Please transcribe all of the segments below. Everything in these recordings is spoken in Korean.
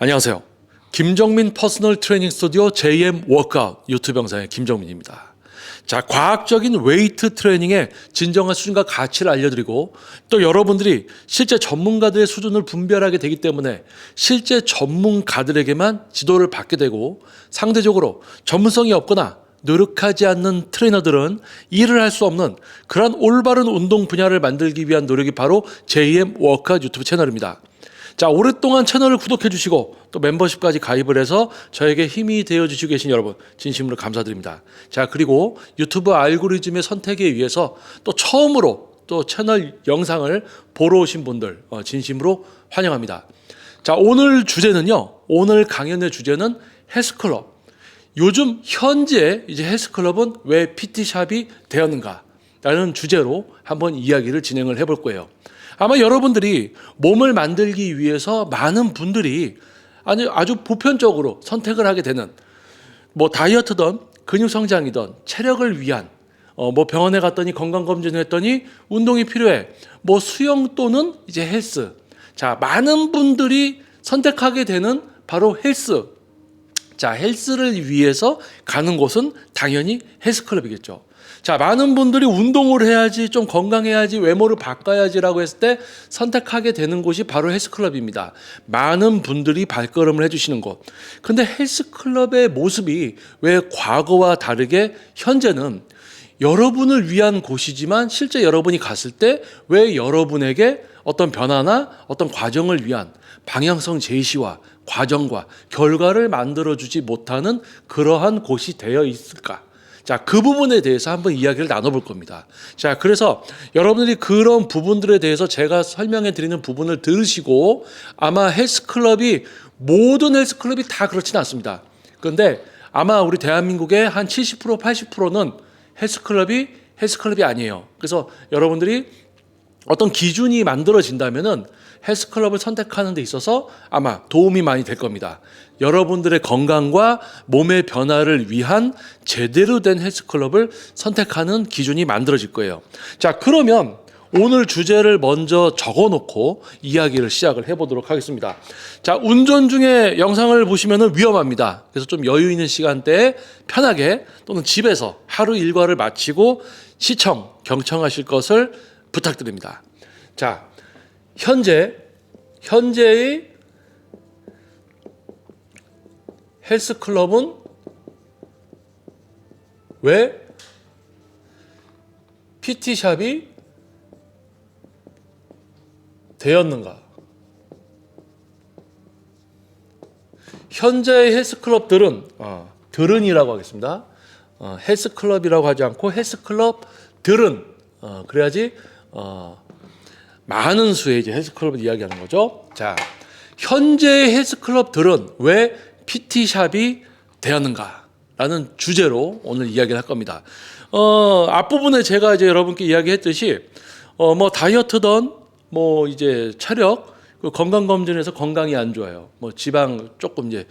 안녕하세요. 김정민 퍼스널 트레이닝 스튜디오 JM 워크아웃 유튜브 영상의 김정민입니다. 자, 과학적인 웨이트 트레이닝의 진정한 수준과 가치를 알려드리고 또 여러분들이 실제 전문가들의 수준을 분별하게 되기 때문에 실제 전문가들에게만 지도를 받게 되고 상대적으로 전문성이 없거나 노력하지 않는 트레이너들은 일을 할 수 없는 그런 올바른 운동 분야를 만들기 위한 노력이 바로 JM 워크아웃 유튜브 채널입니다. 자, 오랫동안 채널을 구독해 주시고 또 멤버십까지 가입을 해서 저에게 힘이 되어 주시고 계신 여러분 진심으로 감사드립니다. 자, 그리고 유튜브 알고리즘의 선택에 의해서 또 처음으로 또 채널 영상을 보러 오신 분들 진심으로 환영합니다. 자, 오늘 강연의 주제는 헬스클럽. 요즘 현재 이제 헬스클럽은 왜 PT샵이 되었는가? 라는 주제로 한번 이야기를 진행을 해볼 거예요. 아마 여러분들이 몸을 만들기 위해서 많은 분들이 아주 보편적으로 선택을 하게 되는 뭐 다이어트든 근육 성장이든 체력을 위한 뭐 병원에 갔더니 건강검진을 했더니 운동이 필요해. 뭐 수영 또는 이제 헬스. 자, 많은 분들이 선택하게 되는 바로 헬스. 자, 헬스를 위해서 가는 곳은 당연히 헬스클럽이겠죠. 자, 많은 분들이 운동을 해야지, 좀 건강해야지, 외모를 바꿔야지라고 했을 때 선택하게 되는 곳이 바로 헬스클럽입니다. 많은 분들이 발걸음을 해주시는 곳. 근데 헬스클럽의 모습이 왜 과거와 다르게 현재는 여러분을 위한 곳이지만 실제 여러분이 갔을 때 왜 여러분에게 어떤 변화나 어떤 과정을 위한 방향성 제시와 과정과 결과를 만들어주지 못하는 그러한 곳이 되어 있을까? 자, 그 부분에 대해서 한번 이야기를 나눠볼 겁니다. 자, 그래서 여러분들이 그런 부분들에 대해서 제가 설명해 드리는 부분을 들으시고 아마 모든 헬스클럽이 다 그렇지는 않습니다. 그런데 아마 우리 대한민국의 한 70%, 80%는 헬스클럽이 아니에요. 그래서 여러분들이 어떤 기준이 만들어진다면은 헬스클럽을 선택하는 데 있어서 아마 도움이 많이 될 겁니다. 여러분들의 건강과 몸의 변화를 위한 제대로 된 헬스클럽을 선택하는 기준이 만들어질 거예요. 자, 그러면 오늘 주제를 먼저 적어놓고 이야기를 시작을 해보도록 하겠습니다. 자, 운전 중에 영상을 보시면 위험합니다. 그래서 좀 여유 있는 시간대에 편하게 또는 집에서 하루 일과를 마치고 경청하실 것을 부탁드립니다. 자, 현재의 헬스클럽은 왜 PT샵이 되었는가? 현재의 헬스클럽들은 들은이라고 하겠습니다. 헬스클럽이라고 하지 않고 헬스클럽들은 그래야지 많은 수의 이제 헬스클럽을 이야기하는 거죠. 자, 현재의 헬스클럽들은 왜 PT샵이 되었는가라는 주제로 오늘 이야기를 할 겁니다. 앞부분에 제가 이제 여러분께 이야기했듯이 뭐 다이어트든 뭐 이제 체력, 건강검진에서 건강이 안 좋아요. 뭐 지방 조금 이제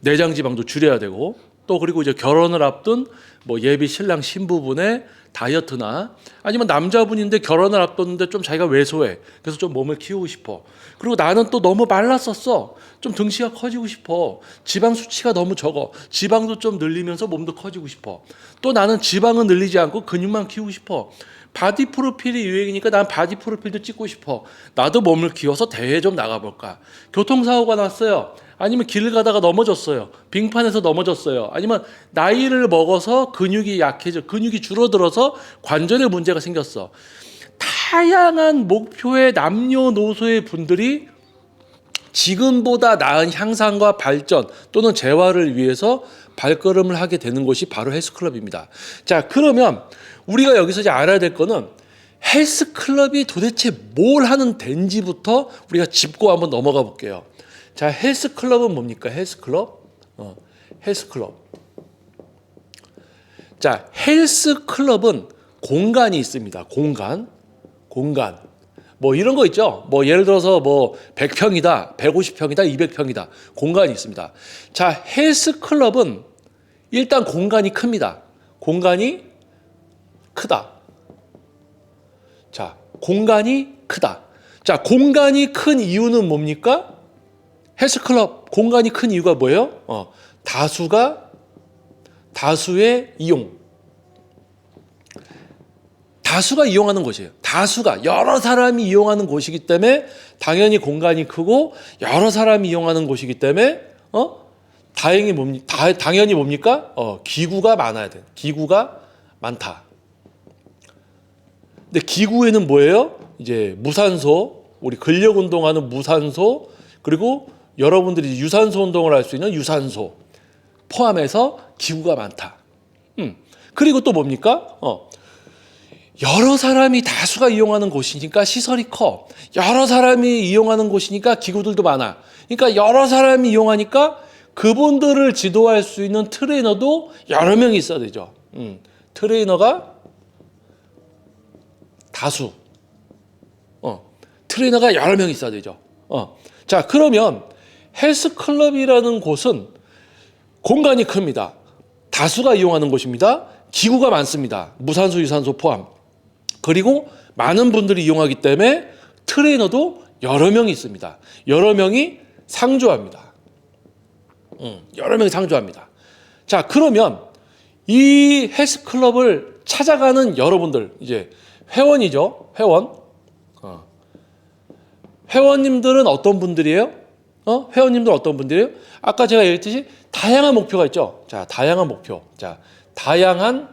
내장 지방도 줄여야 되고 또 그리고 이제 결혼을 앞둔 뭐 예비 신랑 신부분의 다이어트나 아니면 남자분인데 결혼을 앞뒀는데 좀 자기가 왜소해. 그래서 좀 몸을 키우고 싶어. 그리고 나는 또 너무 말랐었어. 좀 등치가 커지고 싶어. 지방 수치가 너무 적어. 지방도 좀 늘리면서 몸도 커지고 싶어. 또 나는 지방은 늘리지 않고 근육만 키우고 싶어. 바디 프로필이 유행이니까 난 바디 프로필도 찍고 싶어. 나도 몸을 키워서 대회에 좀 나가볼까. 교통사고가 났어요. 아니면 길을 가다가 넘어졌어요. 빙판에서 넘어졌어요. 아니면 나이를 먹어서 근육이 근육이 줄어들어서 관절에 문제가 생겼어. 다양한 목표의 남녀노소의 분들이 지금보다 나은 향상과 발전 또는 재활을 위해서 발걸음을 하게 되는 곳이 바로 헬스클럽입니다. 자, 그러면 우리가 여기서 이제 알아야 될 거는 헬스클럽이 도대체 뭘 하는 데인지부터 우리가 짚고 한번 넘어가 볼게요. 자, 헬스클럽은 뭡니까? 헬스클럽. 자, 헬스클럽은 공간이 있습니다. 공간. 뭐 이런 거 있죠. 뭐 예를 들어서 뭐 100평이다, 150평이다, 200평이다. 공간이 있습니다. 자, 헬스클럽은 일단 공간이 큽니다. 공간이 크다. 자, 공간이 크다. 자, 공간이 큰 이유는 뭡니까? 헬스클럽 공간이 큰 이유가 뭐예요? 다수의 이용. 다수가 이용하는 곳이에요. 다수가 여러 사람이 이용하는 곳이기 때문에 당연히 공간이 크고 여러 사람이 이용하는 곳이기 때문에 당연히 뭡니까? 기구가 많아야 돼. 기구가 많다. 근데 기구에는 뭐예요? 이제 무산소, 우리 근력 운동하는 무산소, 그리고 여러분들이 유산소 운동을 할 수 있는 유산소 포함해서 기구가 많다. 그리고 또 뭡니까? 여러 사람이 다수가 이용하는 곳이니까 시설이 커. 여러 사람이 이용하는 곳이니까 기구들도 많아. 그러니까 여러 사람이 이용하니까 그분들을 지도할 수 있는 트레이너도 여러 명이 있어야 되죠. 트레이너가 다수. 트레이너가 여러 명이 있어야 되죠. 자, 그러면 헬스클럽이라는 곳은 공간이 큽니다. 다수가 이용하는 곳입니다. 기구가 많습니다. 무산소, 유산소 포함. 그리고 많은 분들이 이용하기 때문에 트레이너도 여러 명이 있습니다. 여러 명이 상주합니다. 여러 명이 상주합니다. 자, 그러면 이 헬스클럽을 찾아가는 여러분들, 이제 회원이죠. 회원님들은 어떤 분들이에요? 회원님들 어떤 분들이에요? 아까 제가 얘기했듯이 다양한 목표가 있죠. 자, 다양한 목표. 자, 다양한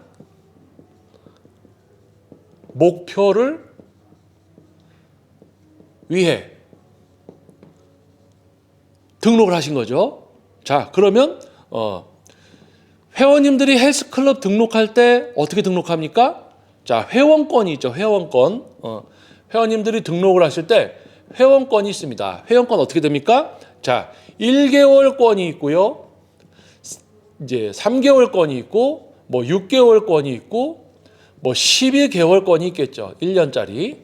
목표를 위해 등록을 하신 거죠. 자, 그러면 회원님들이 헬스클럽 등록할 때 어떻게 등록합니까? 자, 회원권이 있죠. 회원권. 회원님들이 등록을 하실 때 회원권이 있습니다. 회원권 어떻게 됩니까? 자, 1개월권이 있고요. 이제 3개월권이 있고 뭐 6개월권이 있고 뭐 12개월권이 있겠죠. 1년짜리.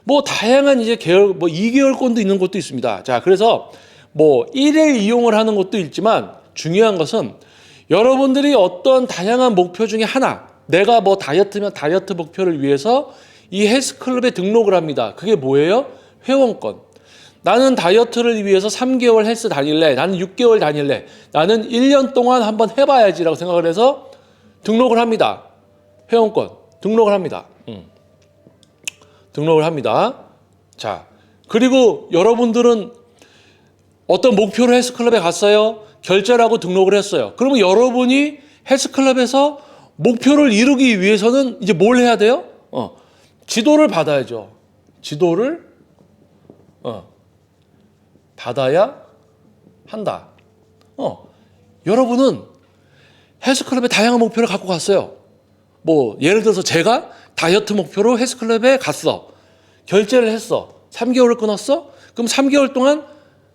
뭐 다양한 이제 개월 뭐 2개월권도 있는 것도 있습니다. 자, 그래서 뭐 1일 이용을 하는 것도 있지만 중요한 것은 여러분들이 어떤 다양한 목표 중에 하나, 내가 뭐 다이어트면 다이어트 목표를 위해서 이 헬스클럽에 등록을 합니다. 그게 뭐예요? 회원권. 나는 다이어트를 위해서 3개월 헬스 다닐래. 나는 6개월 다닐래. 나는 1년 동안 한번 해봐야지라고 생각을 해서 등록을 합니다. 회원권. 등록을 합니다. 등록을 합니다. 자, 그리고 여러분들은 어떤 목표로 헬스클럽에 갔어요. 결제를 하고 등록을 했어요. 그러면 여러분이 헬스클럽에서 목표를 이루기 위해서는 이제 뭘 해야 돼요? 지도를 받아야죠. 지도를 받아야 한다. 여러분은 헬스클럽에 다양한 목표를 갖고 갔어요. 뭐 예를 들어서 제가 다이어트 목표로 헬스클럽에 갔어. 결제를 했어. 3개월을 끊었어? 그럼 3개월 동안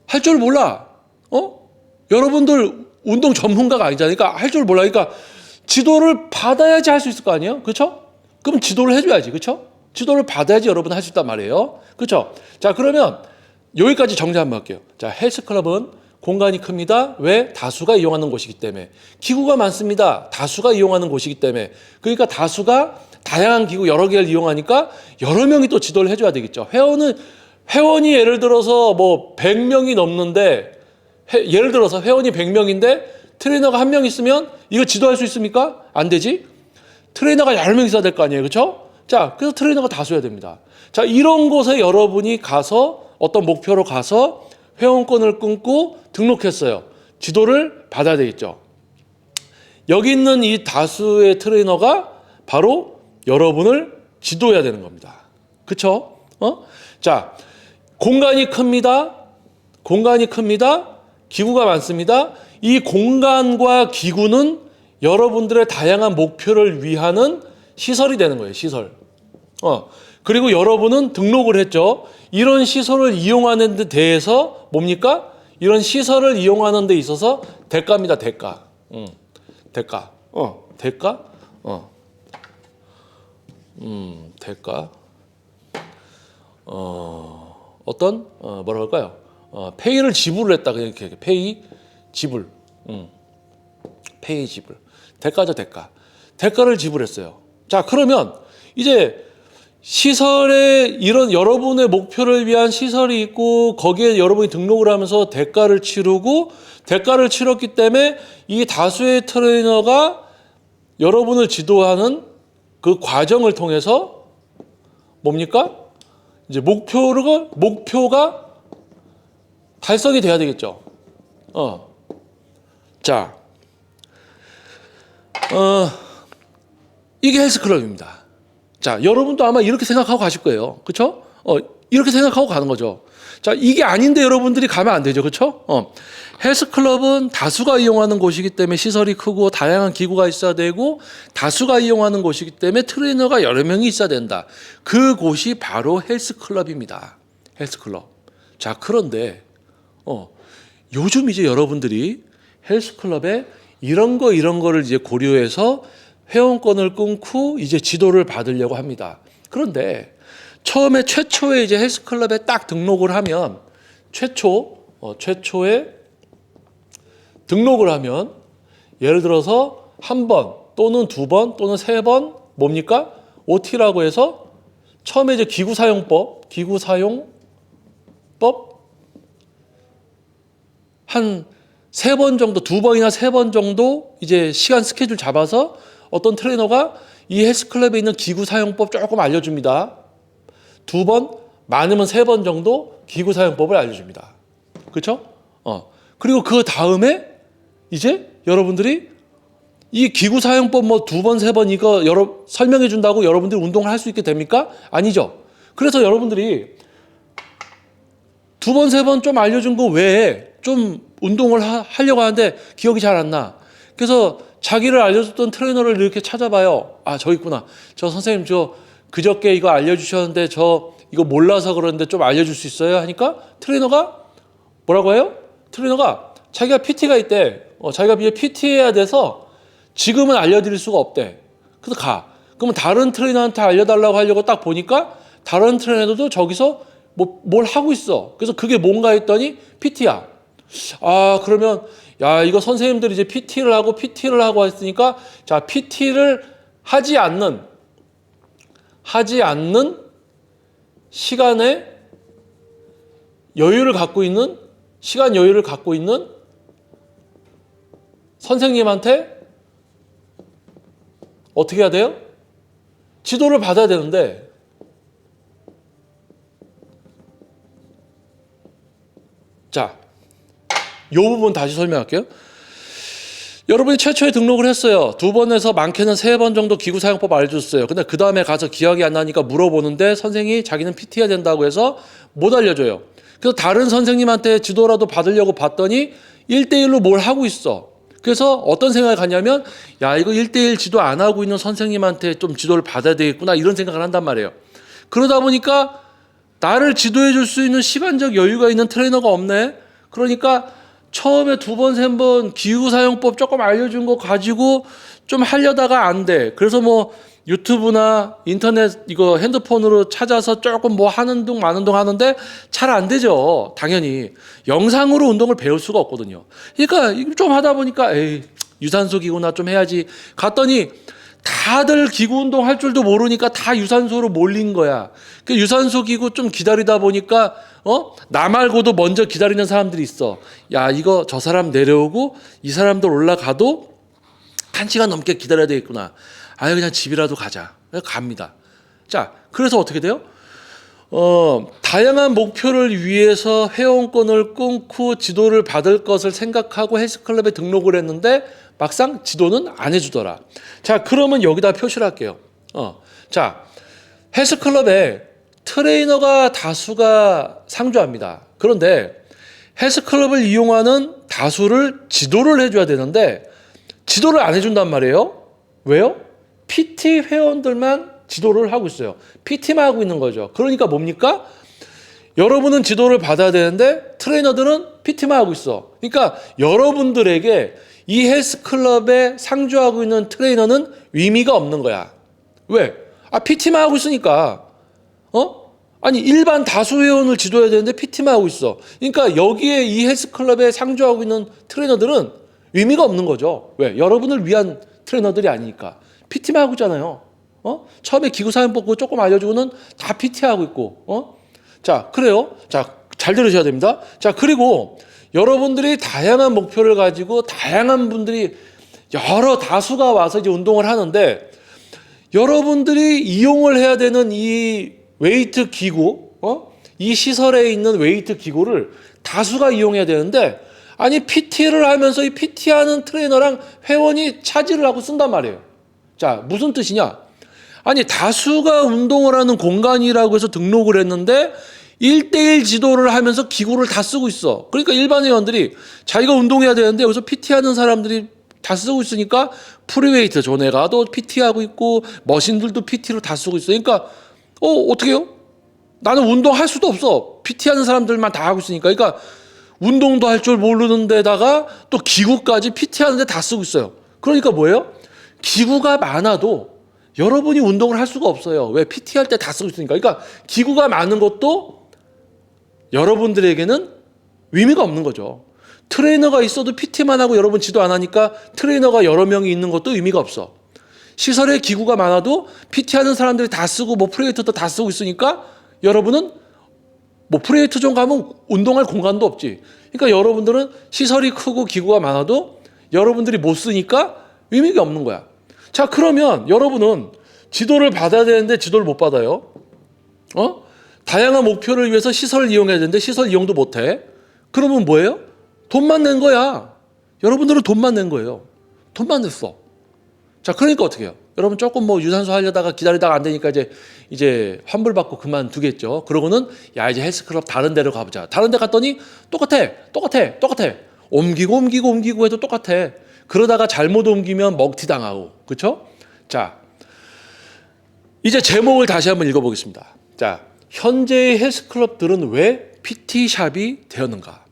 할 줄 몰라. 여러분들 운동 전문가가 아니잖아요. 그러니까 할 줄 몰라. 그러니까 지도를 받아야지 할 수 있을 거 아니에요? 그렇죠? 그럼 지도를 해줘야지. 그렇죠? 지도를 받아야지 여러분 할 수 있단 말이에요. 그렇죠? 자, 그러면 여기까지 정리 한번 할게요. 자, 헬스클럽은 공간이 큽니다. 왜? 다수가 이용하는 곳이기 때문에. 기구가 많습니다. 다수가 이용하는 곳이기 때문에. 그러니까 다수가 다양한 기구 여러 개를 이용하니까 여러 명이 또 지도를 해줘야 되겠죠. 회원이 예를 들어서 뭐 100명이 넘는데 예를 들어서 회원이 100명인데 트레이너가 한 명 있으면 이거 지도할 수 있습니까? 안 되지. 트레이너가 여러 명 있어야 될 거 아니에요. 그렇죠? 자, 그래서 트레이너가 다수여야 됩니다. 자, 이런 곳에 여러분이 가서 어떤 목표로 가서 회원권을 끊고 등록했어요. 지도를 받아야 되겠죠. 여기 있는 이 다수의 트레이너가 바로 여러분을 지도해야 되는 겁니다. 그렇죠? 자, 공간이 큽니다. 공간이 큽니다. 기구가 많습니다. 이 공간과 기구는 여러분들의 다양한 목표를 위하는 시설이 되는 거예요. 시설. 그리고 여러분은 등록을 했죠. 이런 시설을 이용하는 데 대해서 뭡니까? 이런 시설을 이용하는 데 있어서 대가입니다. 대가. 대가. 대가? 대가. 어떤 뭐라 할까요? 페이를 지불을 했다. 그냥 이렇게 페이 지불. 페이 지불. 대가죠, 대가. 대가를 지불했어요. 자, 그러면 이제 시설에 이런 여러분의 목표를 위한 시설이 있고 거기에 여러분이 등록을 하면서 대가를 치르고 대가를 치렀기 때문에 이 다수의 트레이너가 여러분을 지도하는 그 과정을 통해서 뭡니까? 이제 목표가 달성이 돼야 되겠죠. 자, 이게 헬스클럽입니다. 자, 여러분도 아마 이렇게 생각하고 가실 거예요. 그렇죠? 이렇게 생각하고 가는 거죠. 자, 이게 아닌데 여러분들이 가면 안 되죠. 그렇죠? 헬스클럽은 다수가 이용하는 곳이기 때문에 시설이 크고 다양한 기구가 있어야 되고 다수가 이용하는 곳이기 때문에 트레이너가 여러 명이 있어야 된다. 그 곳이 바로 헬스클럽입니다. 헬스클럽. 자, 그런데 요즘 이제 여러분들이 헬스클럽에 이런 거를 이제 고려해서 회원권을 끊고 이제 지도를 받으려고 합니다. 그런데 최초에 이제 헬스클럽에 딱 등록을 하면 최초에 등록을 하면 예를 들어서 한 번 또는 두 번 또는 세 번 뭡니까? OT라고 해서 처음에 이제 기구 사용법 한 세 번 정도, 두 번이나 세 번 정도 이제 시간 스케줄 잡아서 어떤 트레이너가 이 헬스클럽에 있는 기구 사용법 조금 알려줍니다. 두 번, 많으면 세 번 정도 기구 사용법을 알려줍니다. 그렇죠? 그리고 그 다음에 이제 여러분들이 이 기구 사용법 뭐 두 번, 세 번 이거 설명해 준다고 여러분들이 운동을 할 수 있게 됩니까? 아니죠. 그래서 여러분들이 두 번, 세 번 좀 알려준 거 외에 좀 운동을 하려고 하는데 기억이 잘 안 나. 그래서 자기를 알려줬던 트레이너를 이렇게 찾아봐요. 아, 저기 있구나. 저 선생님 그저께 이거 알려주셨는데 이거 몰라서 그러는데 좀 알려줄 수 있어요? 하니까 트레이너가 뭐라고 해요? 트레이너가 자기가 PT가 있대. 자기가 이제 PT 해야 돼서 지금은 알려드릴 수가 없대. 그래서 가. 그러면 다른 트레이너한테 알려달라고 하려고 딱 보니까 다른 트레이너도 저기서 뭘 하고 있어. 그래서 그게 뭔가 했더니 PT야. 아, 그러면 야, 이거 선생님들이 이제 PT를 하고 했으니까 자, PT를 하지 않는 시간 여유를 갖고 있는 선생님한테 어떻게 해야 돼요? 지도를 받아야 되는데 자, 이 부분 다시 설명할게요. 여러분이 최초에 등록을 했어요. 두 번에서 많게는 세 번 정도 기구 사용법 알려줬어요. 근데 그 다음에 가서 기억이 안 나니까 물어보는데 선생님이 자기는 PT 해야 된다고 해서 못 알려줘요. 그래서 다른 선생님한테 지도라도 받으려고 봤더니 1대1로 뭘 하고 있어. 그래서 어떤 생각을 갖냐면 야, 이거 1대1 지도 안 하고 있는 선생님한테 좀 지도를 받아야 되겠구나 이런 생각을 한단 말이에요. 그러다 보니까 나를 지도해 줄 수 있는 시간적 여유가 있는 트레이너가 없네. 그러니까 처음에 두 번, 세 번 기구 사용법 조금 알려준 거 가지고 좀 하려다가 안 돼. 그래서 뭐 유튜브나 인터넷 이거 핸드폰으로 찾아서 조금 뭐 하는 둥 마는 둥 하는데 잘 안 되죠. 당연히. 영상으로 운동을 배울 수가 없거든요. 그러니까 좀 하다 보니까 에이, 유산소 기구나 좀 해야지. 갔더니 다들 기구 운동 할 줄도 모르니까 다 유산소로 몰린 거야. 그 유산소 기구 좀 기다리다 보니까 나 말고도 먼저 기다리는 사람들이 있어. 야, 이거 저 사람 내려오고 이 사람들 올라가도 1시간 넘게 기다려야 되겠구나. 아유, 그냥 집이라도 가자. 갑니다. 자, 그래서 어떻게 돼요? 다양한 목표를 위해서 회원권을 끊고 지도를 받을 것을 생각하고 헬스클럽에 등록을 했는데 막상 지도는 안 해주더라. 자, 그러면 여기다 표시를 할게요. 자, 헬스클럽에 트레이너가 다수가 상주합니다. 그런데 헬스클럽을 이용하는 다수를 지도를 해줘야 되는데 지도를 안 해준단 말이에요. 왜요? PT 회원들만 지도를 하고 있어요. PT만 하고 있는 거죠. 그러니까 뭡니까? 여러분은 지도를 받아야 되는데 트레이너들은 PT만 하고 있어. 그러니까 여러분들에게 이 헬스클럽에 상주하고 있는 트레이너는 의미가 없는 거야. 왜? PT만 하고 있으니까. 아니, 일반 다수 회원을 지도해야 되는데 PT만 하고 있어. 그러니까 여기에 이 헬스클럽에 상주하고 있는 트레이너들은 의미가 없는 거죠. 왜? 여러분을 위한 트레이너들이 아니니까. PT만 하고 있잖아요. 처음에 기구 사용법 조금 알려주고는 다 PT하고 있고, 자, 그래요. 자, 잘 들으셔야 됩니다. 자, 그리고 여러분들이 다양한 목표를 가지고 다양한 분들이 여러 다수가 와서 이제 운동을 하는데 여러분들이 이용을 해야 되는 이 웨이트 기구, 이 시설에 있는 웨이트 기구를 다수가 이용해야 되는데 아니 PT를 하면서 이 PT하는 트레이너랑 회원이 차지를 하고 쓴단 말이에요. 자, 무슨 뜻이냐? 아니 다수가 운동을 하는 공간이라고 해서 등록을 했는데 1대1 지도를 하면서 기구를 다 쓰고 있어. 그러니까 일반 회원들이 자기가 운동해야 되는데 여기서 PT하는 사람들이 다 쓰고 있으니까 프리웨이트 존에 가도 PT하고 있고 머신들도 PT로 다 쓰고 있어. 그러니까 어떻게 해요? 나는 운동할 수도 없어. PT하는 사람들만 다 하고 있으니까. 그러니까 운동도 할 줄 모르는 데다가 또 기구까지 PT하는데 다 쓰고 있어요. 그러니까 뭐예요? 기구가 많아도 여러분이 운동을 할 수가 없어요. 왜? PT할 때 다 쓰고 있으니까. 그러니까 기구가 많은 것도 여러분들에게는 의미가 없는 거죠. 트레이너가 있어도 PT만 하고 여러분 지도 안 하니까 트레이너가 여러 명이 있는 것도 의미가 없어. 시설에 기구가 많아도 PT하는 사람들이 다 쓰고 뭐 프리웨이트도 다 쓰고 있으니까 여러분은 뭐 프리웨이트 좀 가면 운동할 공간도 없지. 그러니까 여러분들은 시설이 크고 기구가 많아도 여러분들이 못 쓰니까 의미가 없는 거야. 자, 그러면 여러분은 지도를 받아야 되는데 지도를 못 받아요. 다양한 목표를 위해서 시설을 이용해야 되는데 시설 이용도 못 해. 그러면 뭐예요? 돈만 낸 거야. 여러분들은 돈만 낸 거예요. 돈만 냈어. 자, 그러니까 어떻게 해요? 여러분 조금 뭐 유산소 하려다가 기다리다가 안 되니까 이제 환불받고 그만두겠죠. 그러고는 야, 이제 헬스클럽 다른 데로 가보자. 다른 데 갔더니 똑같아. 옮기고 해도 똑같아. 그러다가 잘못 옮기면 먹튀 당하고. 그렇죠? 자, 이제 제목을 다시 한번 읽어보겠습니다. 자, 현재의 헬스클럽들은 왜 PT샵이 되었는가?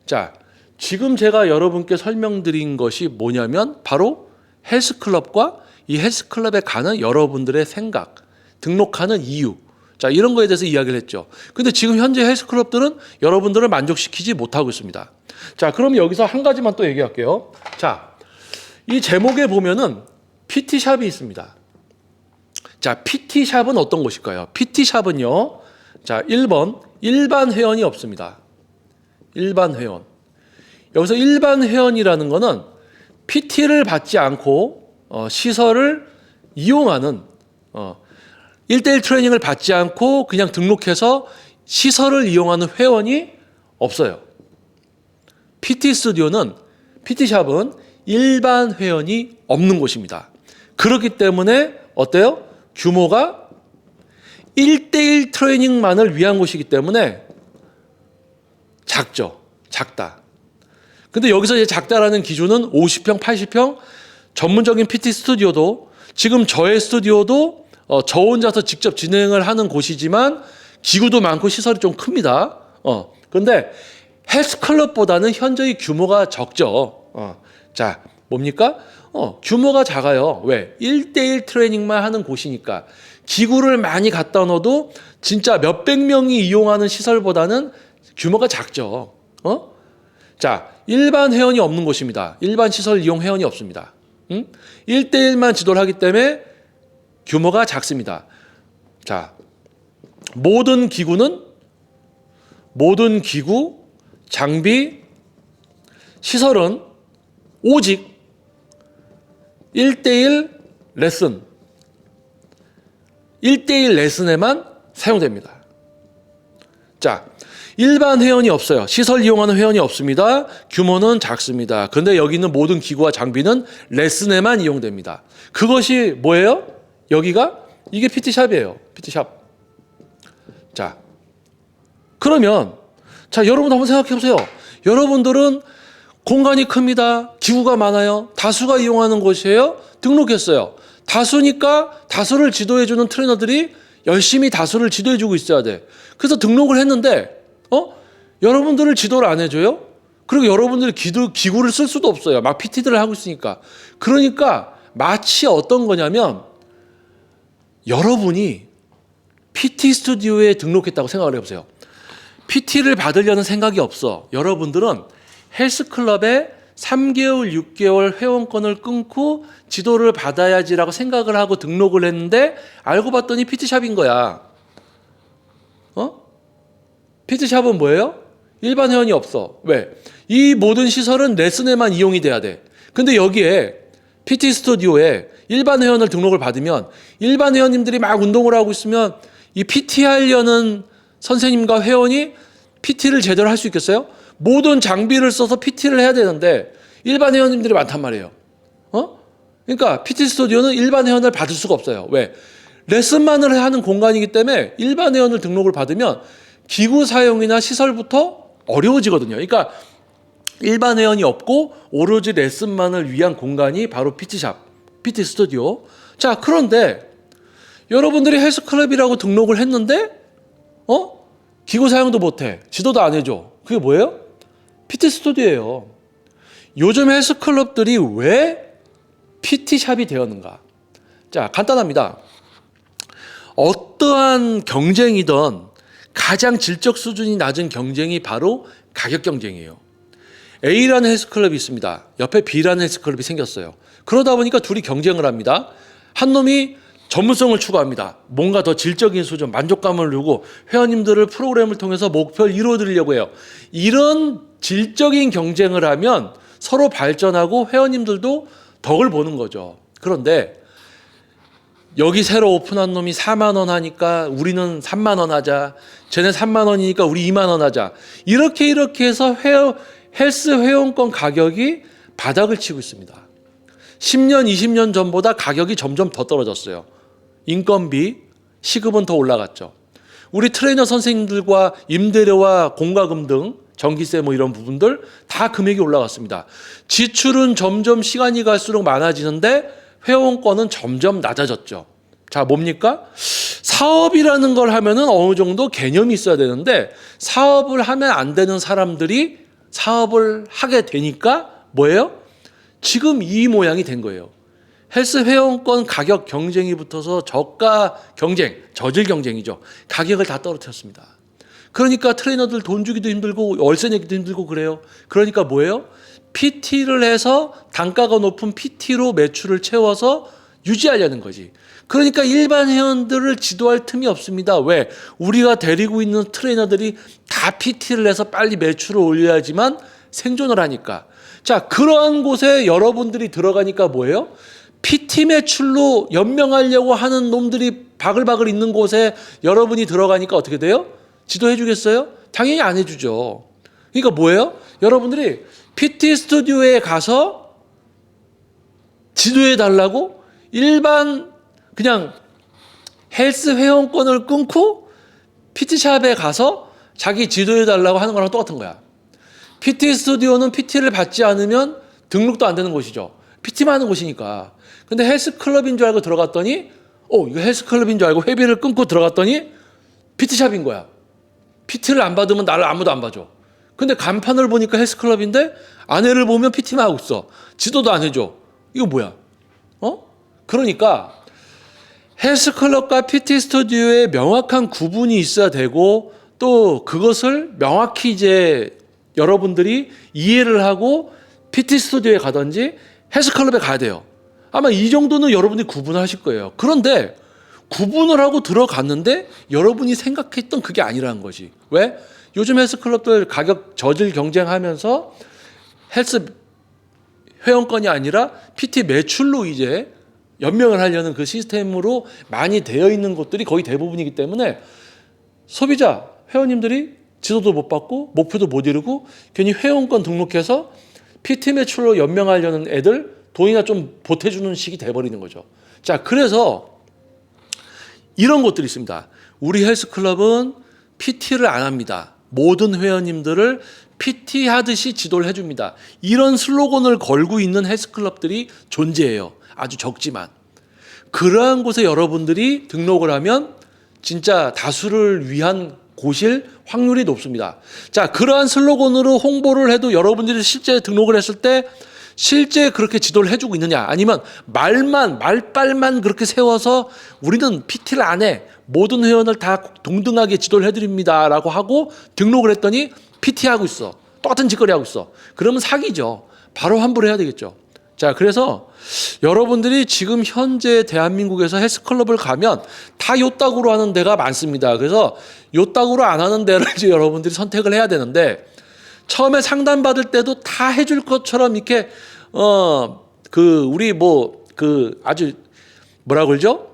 자, 지금 제가 여러분께 설명드린 것이 뭐냐면 바로 헬스클럽과 이 헬스클럽에 가는 여러분들의 생각, 등록하는 이유, 자, 이런 거에 대해서 이야기를 했죠. 근데 지금 현재 헬스클럽들은 여러분들을 만족시키지 못하고 있습니다. 자, 그럼 여기서 한 가지만 또 얘기할게요. 자, 이 제목에 보면은 PT샵이 있습니다. 자, PT샵은 어떤 곳일까요? PT샵은요, 자, 1번, 일반 회원이 없습니다. 일반 회원. 여기서 일반 회원이라는 거는 PT를 받지 않고 시설을 이용하는 1대1 트레이닝을 받지 않고 그냥 등록해서 시설을 이용하는 회원이 없어요. PT 스튜디오는 PT샵은 일반 회원이 없는 곳입니다. 그렇기 때문에 어때요? 규모가 1대1 트레이닝만을 위한 곳이기 때문에 작다. 근데 여기서 이제 작다라는 기준은 50평, 80평 전문적인 PT 스튜디오도 지금 저의 스튜디오도 저 혼자서 직접 진행을 하는 곳이지만 기구도 많고 시설이 좀 큽니다. 그런데 헬스클럽보다는 현저히 규모가 적죠. 자, 뭡니까? 규모가 작아요. 왜? 1대1 트레이닝만 하는 곳이니까. 기구를 많이 갖다 넣어도 진짜 몇백 명이 이용하는 시설보다는 규모가 작죠. 자, 일반 회원이 없는 곳입니다. 일반 시설 이용 회원이 없습니다. 1대1만 지도를 하기 때문에 규모가 작습니다. 자, 모든 기구, 장비, 시설은 오직 1대1 레슨에만 사용됩니다. 자, 일반 회원이 없어요. 시설 이용하는 회원이 없습니다. 규모는 작습니다. 그런데 여기 있는 모든 기구와 장비는 레슨에만 이용됩니다. 그것이 뭐예요? 여기가 이게 PT샵이에요. PT샵. 자, 그러면 자, 여러분 한번 생각해 보세요. 여러분들은 공간이 큽니다. 기구가 많아요. 다수가 이용하는 곳이에요. 등록했어요. 다수니까 다수를 지도해주는 트레이너들이 열심히 다수를 지도해주고 있어야 돼. 그래서 등록을 했는데 여러분들을 지도를 안 해줘요? 그리고 여러분들이 기구를 쓸 수도 없어요. 막 PT들을 하고 있으니까. 그러니까 마치 어떤 거냐면 여러분이 PT 스튜디오에 등록했다고 생각을 해보세요. PT를 받으려는 생각이 없어. 여러분들은 헬스클럽에 3개월, 6개월 회원권을 끊고 지도를 받아야지라고 생각을 하고 등록을 했는데 알고 봤더니 PT샵인 거야. PT샵은 뭐예요? 일반 회원이 없어. 왜? 이 모든 시설은 레슨에만 이용이 돼야 돼. 근데 여기에 PT 스튜디오에 일반 회원을 등록을 받으면 일반 회원님들이 막 운동을 하고 있으면 이 PT 하려는 선생님과 회원이 PT를 제대로 할 수 있겠어요? 모든 장비를 써서 PT를 해야 되는데 일반 회원님들이 많단 말이에요. 그러니까 PT 스튜디오는 일반 회원을 받을 수가 없어요. 왜? 레슨만을 하는 공간이기 때문에 일반 회원을 등록을 받으면 기구 사용이나 시설부터 어려워지거든요. 그러니까 일반 회원이 없고 오로지 레슨만을 위한 공간이 바로 PT샵, PT 스튜디오. 자, 그런데 여러분들이 헬스클럽이라고 등록을 했는데 기구 사용도 못해. 지도도 안 해줘. 그게 뭐예요? PT 스튜디오예요. 요즘 헬스클럽들이 왜 PT샵이 되었는가? 자, 간단합니다. 어떠한 경쟁이든 가장 질적 수준이 낮은 경쟁이 바로 가격 경쟁이에요. A라는 헬스클럽이 있습니다. 옆에 B라는 헬스클럽이 생겼어요. 그러다 보니까 둘이 경쟁을 합니다. 한 놈이 전문성을 추구합니다. 뭔가 더 질적인 수준, 만족감을 누고 회원님들을 프로그램을 통해서 목표를 이루어드리려고 해요. 이런 질적인 경쟁을 하면 서로 발전하고 회원님들도 덕을 보는 거죠. 그런데 여기 새로 오픈한 놈이 4만 원 하니까 우리는 3만 원 하자. 쟤네 3만 원이니까 우리 2만 원 하자. 이렇게 해서 헬스 회원권 가격이 바닥을 치고 있습니다. 10년, 20년 전보다 가격이 점점 더 떨어졌어요. 인건비, 시급은 더 올라갔죠. 우리 트레이너 선생님들과 임대료와 공과금 등 전기세 뭐 이런 부분들 다 금액이 올라갔습니다. 지출은 점점 시간이 갈수록 많아지는데 회원권은 점점 낮아졌죠. 자, 뭡니까? 사업이라는 걸 하면은 어느 정도 개념이 있어야 되는데 사업을 하면 안 되는 사람들이 사업을 하게 되니까 뭐예요? 지금 이 모양이 된 거예요. 헬스 회원권 가격 경쟁이 붙어서 저가 경쟁, 저질 경쟁이죠. 가격을 다 떨어뜨렸습니다. 그러니까 트레이너들 돈 주기도 힘들고 월세 내기도 힘들고 그래요. 그러니까 뭐예요? PT를 해서 단가가 높은 PT로 매출을 채워서 유지하려는 거지. 그러니까 일반 회원들을 지도할 틈이 없습니다. 왜? 우리가 데리고 있는 트레이너들이 다 PT를 해서 빨리 매출을 올려야지만 생존을 하니까. 자, 그러한 곳에 여러분들이 들어가니까 뭐예요? PT 매출로 연명하려고 하는 놈들이 바글바글 있는 곳에 여러분이 들어가니까 어떻게 돼요? 지도해 주겠어요? 당연히 안 해주죠. 그러니까 뭐예요? 여러분들이 PT 스튜디오에 가서 지도해 달라고 일반 그냥 헬스 회원권을 끊고 PT샵에 가서 자기 지도해 달라고 하는 거랑 똑같은 거야. PT 스튜디오는 PT를 받지 않으면 등록도 안 되는 곳이죠. PT만 하는 곳이니까. 근데 헬스클럽인 줄 알고 들어갔더니 이거 헬스클럽인 줄 알고 회비를 끊고 들어갔더니 PT샵인 거야. PT를 안 받으면 나를 아무도 안 봐줘. 근데 간판을 보니까 헬스클럽인데 안에를 보면 PT만 하고 있어. 지도도 안 해줘. 이거 뭐야? 그러니까 헬스클럽과 PT 스튜디오에 명확한 구분이 있어야 되고 또 그것을 명확히 이제 여러분들이 이해를 하고 PT 스튜디오에 가든지 헬스클럽에 가야 돼요. 아마 이 정도는 여러분들이 구분을 하실 거예요. 그런데 구분을 하고 들어갔는데 여러분이 생각했던 그게 아니라는 거지. 왜? 요즘 헬스클럽들 가격 저질 경쟁하면서 헬스 회원권이 아니라 PT 매출로 이제 연명을 하려는 그 시스템으로 많이 되어 있는 곳들이 거의 대부분이기 때문에 소비자, 회원님들이 지도도 못 받고 목표도 못 이루고 괜히 회원권 등록해서 PT 매출로 연명하려는 애들 돈이나 좀 보태주는 식이 돼버리는 거죠. 자, 그래서 이런 것들이 있습니다. 우리 헬스클럽은 PT를 안 합니다. 모든 회원님들을 PT 하듯이 지도를 해줍니다. 이런 슬로건을 걸고 있는 헬스클럽들이 존재해요. 아주 적지만. 그러한 곳에 여러분들이 등록을 하면 진짜 다수를 위한 곳일 확률이 높습니다. 자, 그러한 슬로건으로 홍보를 해도 여러분들이 실제 등록을 했을 때 실제 그렇게 지도를 해주고 있느냐, 아니면 말빨만 그렇게 세워서 우리는 PT를 안 해, 모든 회원을 다 동등하게 지도를 해드립니다 라고 하고 등록을 했더니 PT 하고 있어, 똑같은 짓거리 하고 있어. 그러면 사기죠. 바로 환불을 해야 되겠죠. 자, 그래서 여러분들이 지금 현재 대한민국에서 헬스클럽을 가면 다 요따구로 하는 데가 많습니다. 그래서 요따구로 안 하는 데를 이제 여러분들이 선택을 해야 되는데, 처음에 상담 받을 때도 다 해줄 것처럼 이렇게 우리 아주 뭐라 그러죠?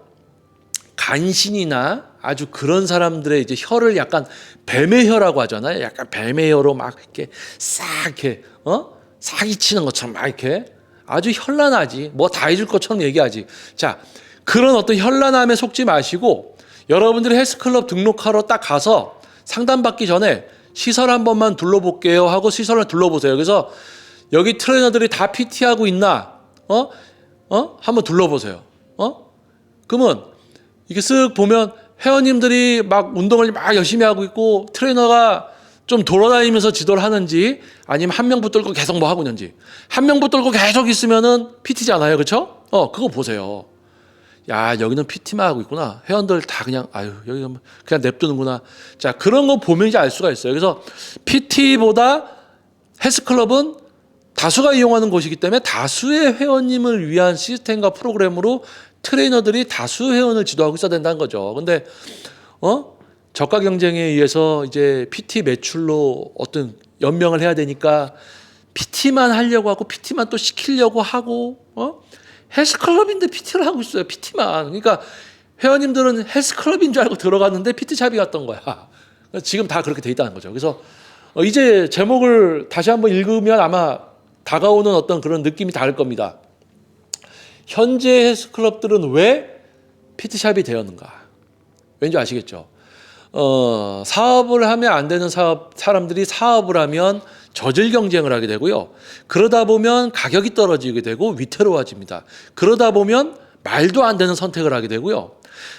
간신이나 아주 그런 사람들의 이제 혀를 약간 뱀의 혀라고 하잖아요. 약간 뱀의 혀로 막 이렇게 싹 이렇게 사기치는 것처럼 막 이렇게 아주 현란하지, 뭐 다 해줄 것처럼 얘기하지. 자, 그런 어떤 현란함에 속지 마시고, 여러분들이 헬스클럽 등록하러 딱 가서 상담받기 전에 시설 한 번만 둘러볼게요 하고 시설을 둘러보세요. 그래서 여기 트레이너들이 다 PT하고 있나? 한번 둘러보세요. 그러면 이렇게 쓱 보면 회원님들이 막 운동을 막 열심히 하고 있고, 트레이너가 좀 돌아다니면서 지도를 하는지, 아니면 한 명 붙들고 계속 뭐 하고 있는지. 한 명 붙들고 계속 있으면은 PT잖아요. 그렇죠? 그거 보세요. 야, 여기는 PT만 하고 있구나. 회원들 다 그냥 여기 그냥 냅두는구나. 자, 그런 거 보면 이제 알 수가 있어요. 그래서 PT보다 헬스클럽은 다수가 이용하는 곳이기 때문에 다수의 회원님을 위한 시스템과 프로그램으로 트레이너들이 다수 회원을 지도하고 있어야 된다는 거죠. 근데 저가 경쟁에 의해서 이제 PT 매출로 어떤 연명을 해야 되니까 PT만 하려고 하고 PT만 또 시키려고 하고 헬스클럽인데 PT를 하고 있어요. PT만. 그러니까 회원님들은 헬스클럽인 줄 알고 들어갔는데 PT샵이 갔던 거야. 지금 다 그렇게 돼 있다는 거죠. 그래서 이제 제목을 다시 한번 읽으면 아마 다가오는 어떤 그런 느낌이 다를 겁니다. 현재 헬스클럽들은 왜 PT샵이 되었는가? 왠지 아시겠죠? 사업을 하면 안 되는 사람들이 사업을 하면 저질 경쟁을 하게 되고요. 그러다 보면 가격이 떨어지게 되고 위태로워집니다. 그러다 보면 말도 안 되는 선택을 하게 되고요.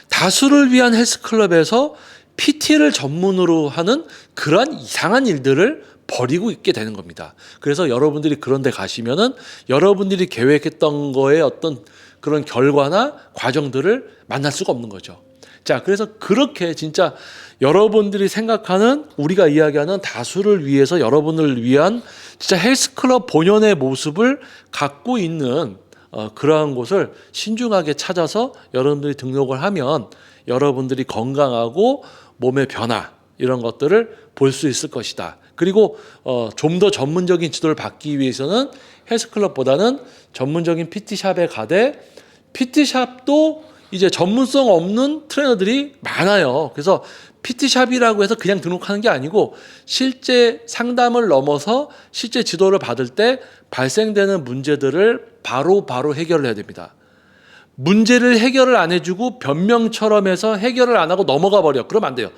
다수를 위한 헬스클럽에서 PT를 전문으로 하는 그러한 이상한 일들을 벌이고 있게 되는 겁니다. 그래서 여러분들이 그런 데 가시면은 여러분들이 계획했던 거에 어떤 그런 결과나 과정들을 만날 수가 없는 거죠. 자, 그래서 그렇게 진짜 여러분들이 생각하는, 우리가 이야기하는 다수를 위해서 여러분을 위한 진짜 헬스클럽 본연의 모습을 갖고 있는 그러한 곳을 신중하게 찾아서 여러분들이 등록을 하면 여러분들이 건강하고 몸의 변화 이런 것들을 볼 수 있을 것이다. 그리고 좀 더 전문적인 지도를 받기 위해서는 헬스클럽보다는 전문적인 PT샵에 가되, PT샵도 이제 전문성 없는 트레이너들이 많아요. 그래서 PT샵이라고 해서 그냥 등록하는 게 아니고 실제 상담을 넘어서 실제 지도를 받을 때 발생되는 문제들을 바로 해결을 해야 됩니다. 문제를 해결을 안 해주고 변명처럼 해서 해결을 안 하고 넘어가 버려. 그러면 안 돼요.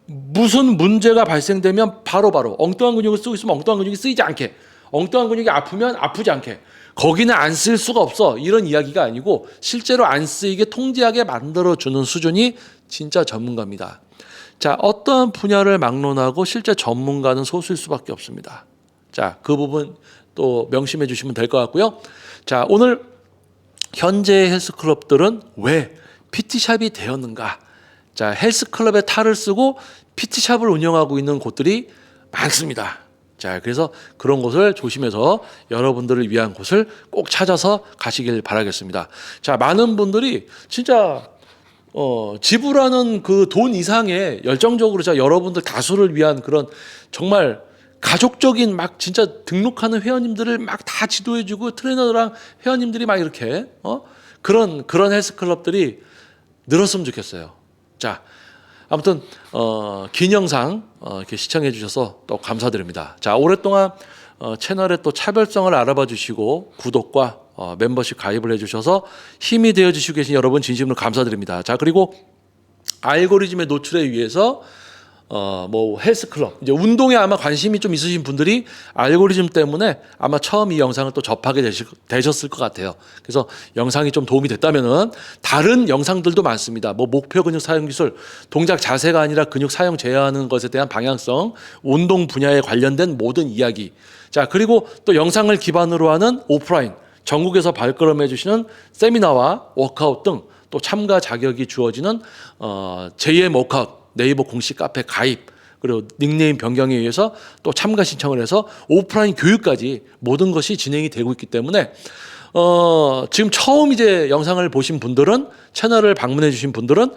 무슨 문제가 발생되면 바로 엉뚱한 근육을 쓰고 있으면 엉뚱한 근육이 쓰이지 않게, 엉뚱한 근육이 아프면 아프지 않게, 거기는 안 쓸 수가 없어, 이런 이야기가 아니고 실제로 안 쓰이게 통제하게 만들어주는 수준이 진짜 전문가입니다. 자, 어떠한 분야를 막론하고 실제 전문가는 소수일 수밖에 없습니다. 자, 그 부분 또 명심해 주시면 될 것 같고요. 자, 오늘 현재 헬스클럽들은 왜 PT샵이 되었는가? 자, 헬스클럽의 탈을 쓰고 PT샵을 운영하고 있는 곳들이 많습니다. 자, 그래서 그런 곳을 조심해서 여러분들을 위한 곳을 꼭 찾아서 가시길 바라겠습니다. 자, 많은 분들이 진짜 지불하는 그 돈 이상의 열정적으로 자, 여러분들 다수를 위한 그런 정말 가족적인 막 진짜 등록하는 회원님들을 막 다 지도해주고 트레이너랑 회원님들이 막 이렇게 그런 헬스클럽들이 늘었으면 좋겠어요. 자, 아무튼 긴 영상 이렇게 시청해 주셔서 또 감사드립니다. 자, 오랫동안 채널의 또 차별성을 알아봐 주시고 구독과 멤버십 가입을 해주셔서 힘이 되어 주시고 계신 여러분 진심으로 감사드립니다. 자, 그리고 알고리즘의 노출에 의해서 뭐 헬스클럽, 이제 운동에 아마 관심이 좀 있으신 분들이 알고리즘 때문에 아마 처음 이 영상을 또 접하게 되셨을 것 같아요. 그래서 영상이 좀 도움이 됐다면은 다른 영상들도 많습니다. 뭐 목표 근육 사용 기술, 동작 자세가 아니라 근육 사용 제어하는 것에 대한 방향성, 운동 분야에 관련된 모든 이야기. 자, 그리고 또 영상을 기반으로 하는 오프라인, 전국에서 발걸음해 주시는 세미나와 워크아웃 등 또 참가 자격이 주어지는 JM 워크아웃 네이버 공식 카페 가입, 그리고 닉네임 변경에 의해서 또 참가 신청을 해서 오프라인 교육까지 모든 것이 진행이 되고 있기 때문에 지금 처음 이제 영상을 보신 분들은, 채널을 방문해 주신 분들은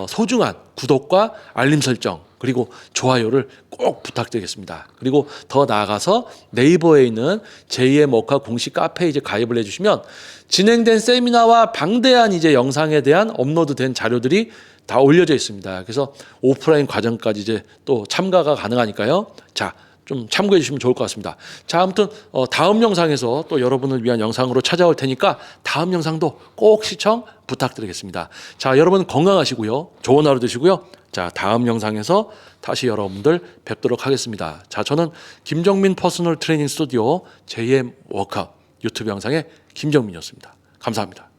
소중한 구독과 알림 설정 그리고 좋아요를 꼭 부탁드리겠습니다. 그리고 더 나아가서 네이버에 있는 JM 워카 공식 카페에 이제 가입을 해주시면 진행된 세미나와 방대한 이제 영상에 대한 업로드된 자료들이 다 올려져 있습니다. 그래서 오프라인 과정까지 이제 또 참가가 가능하니까요. 자, 좀 참고해 주시면 좋을 것 같습니다. 자, 아무튼 다음 영상에서 또 여러분을 위한 영상으로 찾아올 테니까 다음 영상도 꼭 시청 부탁드리겠습니다. 자, 여러분 건강하시고요. 좋은 하루 되시고요. 자, 다음 영상에서 다시 여러분들 뵙도록 하겠습니다. 자, 저는 김정민 퍼스널 트레이닝 스튜디오 JM 워크아웃 유튜브 영상의 김정민이었습니다. 감사합니다.